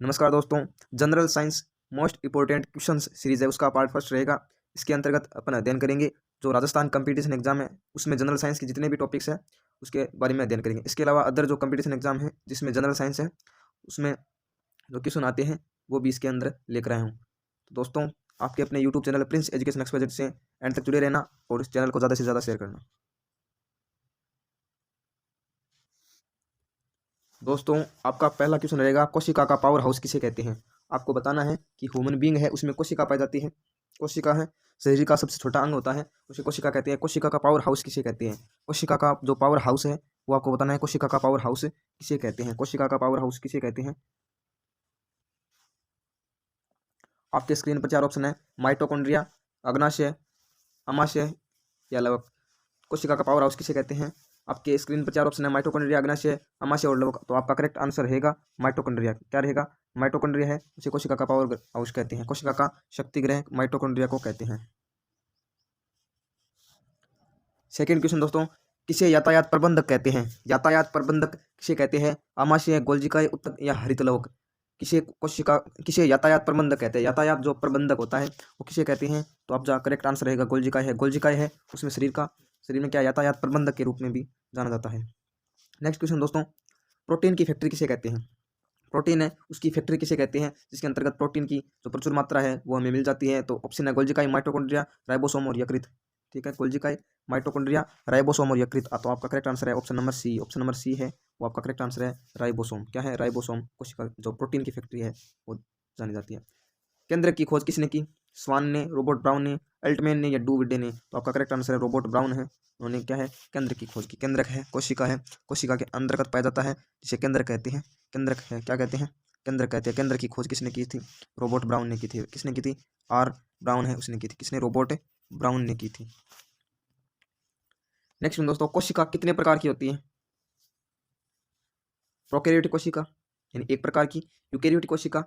नमस्कार दोस्तों। General science most important questions series है, उसका पार्ट फर्स्ट रहेगा। इसके अंतर्गत अपन अध्ययन करेंगे जो राजस्थान कंपटीशन एग्जाम है उसमें जनरल साइंस के जितने भी टॉपिक्स हैं उसके बारे में अध्ययन करेंगे। इसके अलावा अदर जो कंपटीशन एग्जाम है जिसमें जनरल साइंस है उसमें जो क्वेश्चन आते हैं वो भी इसके अंदर लेकर आया हूँ। तो दोस्तों, आपके अपने YouTube channel Prince education expert से एंड तक जुड़े रहना और इस चैनल को ज़्यादा से ज़्यादा शेयर करना। दोस्तों, आपका पहला क्वेश्चन रहेगा कोशिका का पावर हाउस किसे कहते हैं। आपको बताना है कि ह्यूमन बींग है उसमें कोशिका पाई जाती है। कोशिका है शरीर का सबसे छोटा अंग होता है, उसे कोशिका कहते हैं। कोशिका का पावर हाउस किसे कहते हैं? कोशिका का जो पावर हाउस है वो आपको बताना है। कोशिका का पावर हाउस किसे कहते हैं? कोशिका का पावर हाउस किसे कहते हैं? आपके स्क्रीन पर चार ऑप्शन है, माइटोकॉन्ड्रिया, अग्नाशय, अमाशय या लवक। कोशिका का पावर हाउस किसे कहते हैं? आपके स्क्रीन पर चार ऑप्शन है, माइटोकॉन्ड्रिया, अग्नाशय, अमाशय और लवक। तो आपका करेक्ट आंसर रहेगा माइटोकॉन्ड्रिया। क्या रहेगा? माइटोकॉन्ड्रिया है उसे कोशिका का पावर हाउस कहते हैं। कोशिका का शक्ति ग्रह माइटोकॉन्ड्रिया को कहते हैं। सेकेंड क्वेश्चन दोस्तों, किसे यातायात प्रबंधक कहते हैं? यातायात प्रबंधक किसे कहते हैं? आमाशय, गोल्जिकाय, उत्तक या हरित लवक। किसे यातायात प्रबंधक कहते हैं? यातायात जो प्रबंधक होता है वो किसे कहते हैं? तो आप जा करेक्ट आंसर रहेगा गोल्जिकाय है। गोल्जिकाय है उसमें शरीर में क्या यातायात प्रबंधक के रूप में भी जाना जाता है। नेक्स्ट क्वेश्चन दोस्तों, प्रोटीन की फैक्ट्री किसे कहते हैं? प्रोटीन है उसकी फैक्ट्री किसे कहते हैं जिसके अंतर्गत प्रोटीन की जो प्रचुर मात्रा है वो हमें मिल जाती है? तो ऑप्शन है गोल्जिकाई, माइटोकॉन्ड्रिया, राइबोसोम और यकृत। ठीक है, गोल्जिकाई, माइटोकॉन्ड्रिया, राइबोसोम और यकृत। तो आपका करेक्ट आंसर है option number C. Option number C है वो आपका करेक्ट आंसर है, राइबोसोम। क्या है? राइबोसोम कोशिका जो प्रोटीन की फैक्ट्री है वो जानी जाती है। केंद्र की खोज किसने की? स्वान ने, रॉबर्ट ब्राउन ने, अल्टमैन ने या डू विडे ने। तो आपका करेक्ट आंसर है रॉबर्ट ब्राउन है। उन्होंने क्या है? केंद्र की खोज की। केंद्रक है कोशिका है, कोशिका के अंतर्गत पाया जाता है जिसे केंद्रक कहते हैं। केंद्रक है, क्या कहते हैं? केंद्रक कहते हैं। केंद्र की खोज किसने की थी? रॉबर्ट ब्राउन ने की थी। किसने की थी? आर ब्राउन है उसने की थी। किसने? रॉबर्ट ब्राउन ने की थी। नेक्स्ट दोस्तों, कोशिका कितने प्रकार की होती है? प्रोकैरियोटिक कोशिका यानी एक प्रकार की, यूकैरियोटिक कोशिका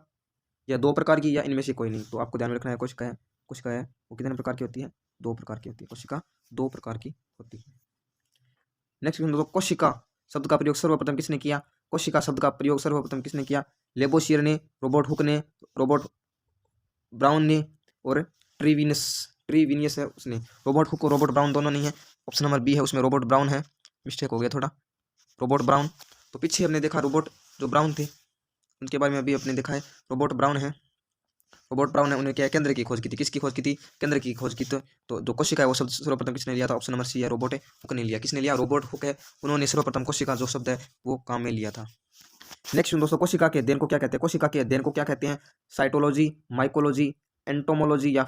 या दो प्रकार की, या इनमें से कोई नहीं। तो आपको ध्यान में रखना है कोशिका है वो कितने प्रकार की होती है? दो प्रकार की होती है। कोशिका दो प्रकार की होती है। नेक्स्ट दोस्तों, कोशिका शब्द का प्रयोग सर्वप्रथम किसने किया? कोशिका शब्द का प्रयोग सर्वप्रथम किसने किया? लेबोशियर ने, रॉबर्ट हुक ने, रॉबर्ट ब्राउन ने और ट्रीविनस ट्रीविनियस है उसने। रॉबर्ट हुक और रॉबर्ट ब्राउन दोनों नहीं है। ऑप्शन नंबर बी है उसमें रॉबर्ट ब्राउन है। मिस्टेक हो गया थोड़ा, रॉबर्ट ब्राउन। तो पीछे हमने देखा रॉबर्ट जो ब्राउन थे उनके बारे में अभी अपने देखा है रॉबर्ट ब्राउन है। रॉबर्ट ब्राउन ने उन्होंने क्या केंद्र की खोज की थी। किसकी खोज की थी? केंद्र की खोज की। तो जो कोशिका है वो शब्द सर्वप्रथम किसने लिया था? ऑप्शन नंबर सी है, रॉबर्ट हुक ने लिया। किसने लिया? रॉबर्ट हुक है। उन्होंने सर्वप्रथम कोशिका जो शब्द है वो काम में लिया था। नेक्स्ट दोस्तों, कोशिका के अध्ययन को क्या कहते हैं? कोशिका के अध्ययन को क्या कहते हैं? साइटोलॉजी, माइकोलॉजी, एंटोमोलॉजी या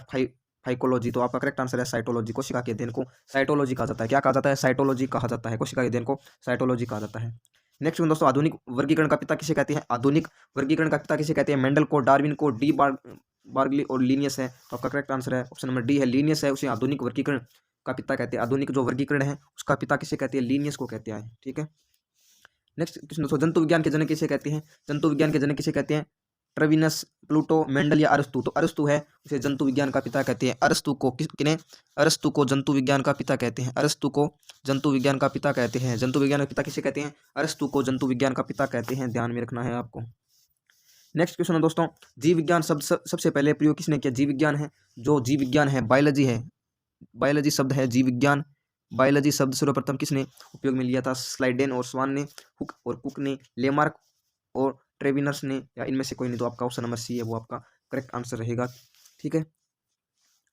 फाइकोलॉजी। तो आपका करेक्ट आंसर है साइटोलॉजी। कोशिका के अध्ययन को साइटोलॉजी कहा जाता है। क्या कहा जाता है? साइटोलॉजी कहा जाता है। कोशिका के अध्ययन को साइटोलॉजी कहा जाता है। नेक्स्ट दोस्तों, आधुनिक वर्गीकरण का पिता किसे कहते हैं? आधुनिक वर्गीकरण का पिता किसे कहते हैं? मेंडल को, डार्विन को, डी बार्गली और लीनियस है। तो आपका करेक्ट आंसर है ऑप्शन नंबर डी है, लीनियस है उसे आधुनिक वर्गीकरण का पिता कहते हैं। आधुनिक जो वर्गीकरण है उसका पिता किसे कहते हैं? लीनियस को कहते हैं। ठीक है। नेक्स्ट क्वेश्चन दोस्तों, जंतु विज्ञान के जनक किसे कहते हैं? जंतु विज्ञान के जनक किसे कहते हैं? ट्रेविनस, प्लूटो, मेंडल या अरस्तु। तो अरस्तु है उसे जंतु विज्ञान का पिता कहते हैं। अरस्तु को किन्हें? अरस्तु को जंतु विज्ञान का पिता कहते हैं। अरस्तु को जंतु विज्ञान का पिता कहते हैं। जंतु विज्ञान का पिता किसे कहते हैं? अरस्तु को जंतु विज्ञान का पिता कहते हैं। ध्यान में रखना है आपको। नेक्स्ट क्वेश्चन है दोस्तों, जीव विज्ञान शब्द सबसे पहले प्रयोग किसने किया? जीव विज्ञान है जो जीव विज्ञान है, बायोलॉजी है, बायोलॉजी शब्द है जीव विज्ञान। बायोलॉजी शब्द सर्वप्रथम किसने उपयोग में लिया था? स्लाइडेन और स्वान ने, हुक और कुक ने, लेमार्क और ट्रेविनर्स ने, या इनमें से कोई नहीं। तो आपका ऑप्शन नंबर सी है वो आपका करेक्ट आंसर रहेगा। ठीक है।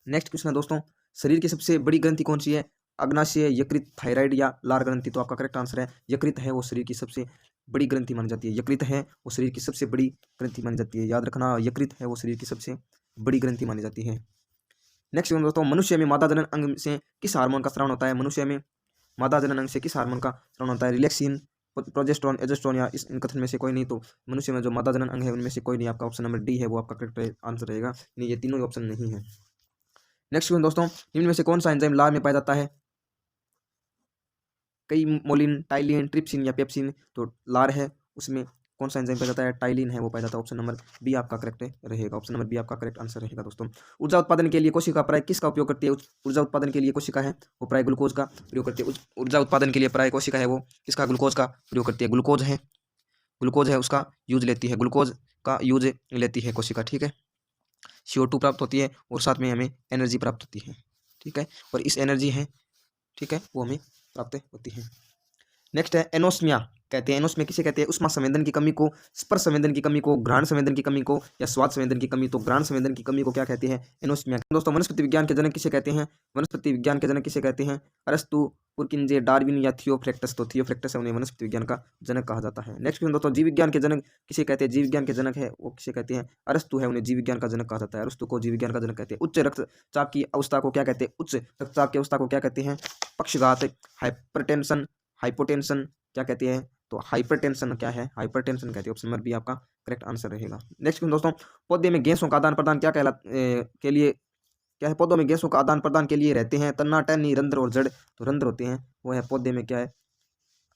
नेक्स्ट क्वेश्चन है दोस्तों, शरीर की सबसे बड़ी ग्रंथि कौन सी है? अग्नाशय, यकृत, थायराइड या लार ग्रंथि। तो आपका करेक्ट आंसर है यकृत है वो शरीर की सबसे बड़ी ग्रंथि मानी जाती है। यकृत है वो शरीर की सबसे बड़ी ग्रंथि मानी जाती है। याद रखना, यकृत है वो शरीर की सबसे बड़ी ग्रंथि मानी जाती है। नेक्स्ट दोस्तों, मनुष्य में मादा जनन अंग से किस हार्मोन का स्राव होता है? मनुष्य में मादा जनन अंग से किस हार्मोन का स्राव होता है? रिलैक्सिन, प्रोजेस्टेरोन, एजेस्ट्रोन या इन कथन में से कोई नहीं। तो मनुष्य में जो मादा जनन अंग है उनमें से कोई नहीं। आपका ऑप्शन नंबर डी है वो आपका करेक्ट आंसर रहेगा। नहीं, ये तीनों ऑप्शन नहीं है। नेक्स्ट दोस्तों, निम्न में से कौन सा एंजाइम लार में पाया जाता है? कई मोलिन, टाइलिन, ट्रिप्सिन या पेप्सिन। तो लार है उसमें कौन सा एंजाइम पाया जाता है? टाइलिन है वो पाया जाता है। ऑप्शन नंबर बी आपका करेक्ट रहेगा। ऑप्शन नंबर बी आपका करेक्ट आंसर रहेगा। दोस्तों, ऊर्जा उत्पादन के लिए कोशिका प्राय किसका उपयोग करती है? ऊर्जा उत्पादन के लिए कोशिका है वो प्राय ग्लूकोज का प्रयोग करती है। ऊर्जा उत्पादन के लिए प्राय कोशिका है वो किसका? ग्लूकोज का प्रयोग करती है। ग्लूकोज है ग्लूकोज है उसका यूज लेती है, ग्लूकोज का यूज लेती है कोशिका, ठीक है। CO2 प्राप्त होती है और साथ में हमें एनर्जी प्राप्त होती है, ठीक है। और इस एनर्जी है, ठीक है, वो हमें प्राप्त होती है। नेक्स्ट है एनोस्मिया कहते हैं। एनोस्मिया किसे कहते हैं? उष्मा संवेदन की कमी को, स्पर्श संवेदन की कमी को, घ्राण संवेदन की कमी को या स्वाद संवेदन की कमी। तो घ्राण संवेदन की कमी को क्या कहते हैं? एनोस्मिया। दोस्तों वनस्पति विज्ञान के जनक किसे कहते हैं? वनस्पति विज्ञान के जनक किसे कहते हैं? अरस्तु, पुरकिंजे, डार्विन या थियोफ्रैक्टस। तो थियोफ्रैक्टस है, उन्हें वनस्पति विज्ञान का जनक कहा जाता है। नेक्स्ट दोस्तों जीव विज्ञान के जनक किसे कहते हैं? जीव विज्ञान के जनक है वो किसे कहते हैं? अरस्तु है, उन्हें जीव विज्ञान का जनक कहा जाता है। अरस्तु को जीव विज्ञान का जनक कहते हैं। उच्च रक्तचाप की अवस्था को क्या कहते हैं? उच्च रक्तचाप की अवस्था को क्या कहते हैं? पक्षघात, हाइपरटेंशन, हाइपोटेंशन क्या कहते हैं? तो हाइपरटेंशन क्या है? हाइपरटेंशन कहते हैं। ऑप्शन नंबर बी आपका करेक्ट आंसर रहेगा। नेक्स्ट दोस्तों पौधे में गैसों का आदान प्रदान क्या के लिए क्या है? पौधों में गैसों का आदान प्रदान के लिए रहते हैं तना, टहनी, रंध्र और जड़। तो रंध्र होते हैं वो है पौधे में क्या है?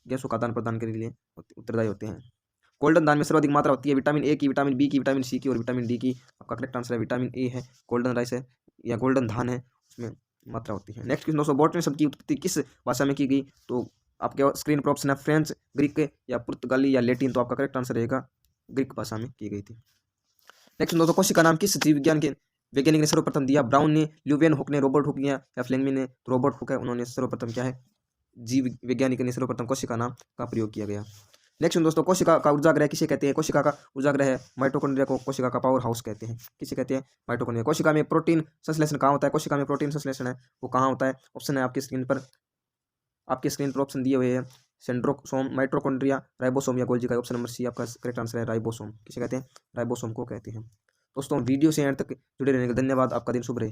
गैसों का आदान प्रदान के लिए उत्तरदायी होते हैं। गोल्डन दान में सर्वाधिक मात्रा होती है विटामिन ए की, विटामिन बी की, विटामिन सी की और विटामिन डी की। आपका करेक्ट आंसर है विटामिन ए है। गोल्डन राइस है या गोल्डन धान है, उसमें मात्रा होती है। नेक्स्ट दोस्तों बॉटनी शब्द की उत्पत्ति किस भाषा में की गई? तो आपके स्क्रीन पर ऑप्शन है फ्रेंच, ग्रीक या पुर्तगाली या लैटिन। तो आपका करेक्ट आंसर रहेगा ग्रीक भाषा में की गई थी। नेक्स्ट दोस्तों कोशिका नाम किस जीव विज्ञान के वैज्ञानिक ने सर्वप्रथम दिया? ब्राउन ने, ल्यूवेन हुक ने, रॉबर्ट हुक या फ्लेमिंग ने? तो रॉबर्ट हुक है, उन्होंने सर्वप्रथम क्या है? जीव वैज्ञानिक ने सर्वप्रथम कोशिका नाम का प्रयोग किया गया। नेक्स्ट दोस्तों कोशिका का ऊर्जाग्रह किसे कहते हैं? कोशिका का ऊर्जाग्रह है माइटोकॉन्ड्रिया को कोशिका का पावर हाउस कहते हैं। किसे कहते हैं? माइटोकॉन्ड्रिया। कोशिका में प्रोटीन संश्लेषण कहाँ होता है? कोशिका में प्रोटीन संश्लेषण है वो कहाँ होता है? ऑप्शन है आपकी स्क्रीन पर, ऑप्शन दिए हुए हैं। सेंट्रोसोम, माइटोकॉन्ड्रिया, राइबोसोम या गोल्जी का। ऑप्शन नंबर सी आपका करेक्ट आंसर है राइबोसोम। किसे कहते हैं? राइबोसोम को कहते हैं। दोस्तों वीडियो से एंड तक जुड़े रहने का धन्यवाद। आपका दिन शुभ रहे।